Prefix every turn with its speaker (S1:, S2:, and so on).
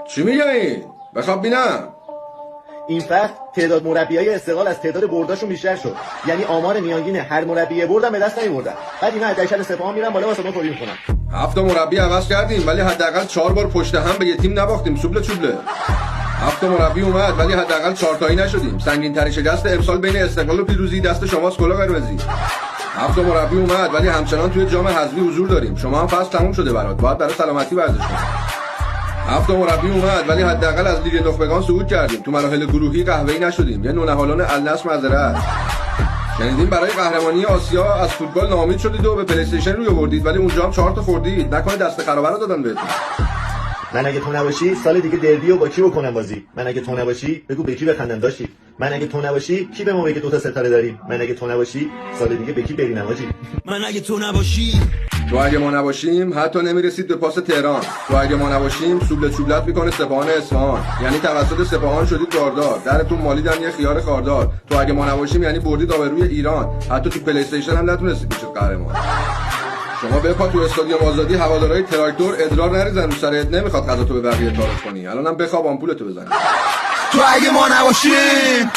S1: چی میگه این؟ بخواب بینم.
S2: این فصل تعداد مربیای استقلال از تعداد برداشون بیشتر شد. یعنی آمار میانگین هر مربی بردم به دست نمیبردن. بعد اینا حداقل سپاهان میرن بالا واسه ما توری میکنن.
S1: 7 مربی عوض کردیم ولی حداقل 4 بار پشت هم به یه تیم نباختیم. سوبله چوبله. 7 مربی اومد ولی حداقل 4 تایی نشدیم. سنگین ترین شکست امسال بین استقلال و پیروزی دست شماست کلا قرمزی. 7 مربی اومد ولی همچنان توی جام حذفی حضور داریم. شما هم فصل تموم شده برات. باید برای سلامتی ورزش کنی. 7 مربی اومد ولی حداقل از لیگ نخبگان صعود کردیم. تو مراحل گروهی قهوه‌ای نشدیم. یه نونهالان النصر معذرت. شنیدیم برای قهرمانی آسیا از فوتبال ناامید شدید و به پلی استیشن روی آوردید ولی اونجا هم 4 تا خوردید. نکنه دست خرابه رو دادن بهتون.
S2: من اگه تو نباشی سال دیگه دربی و با کی بکنم بازی؟ من اگه تو نباشی بگو به کی بخندم داشتی؟ من اگه تو نباشی کی به ما بگه 2 تا ستاره داریم؟ من اگه تو نباشی سال دیگه به کی برینم آجی؟
S3: من اگه تو نباشی
S1: تو اگه ما نباشیم حتی نمیرسید به پاس تهران. تو اگه ما نباشیم سوبله چوبلت میکنه سپاهان اصفهان. یعنی توسط سپاهان شدید باردار. درتون مالیدن یه خیار خاردار. تو اگه ما نباشیم یعنی بردید آبروی ایران. حتی تو پلی استیشن هم نتونستید بشید قهرمان. شما بپا تو استادیوم آزادی هوادارهای تراکتور ادرار نریزن رو سرت. نمیخواد غذا تو به بقیه تعارف کنی. الانم بخواب آمپولتو بزنی.
S3: تو اگه ما نباشیم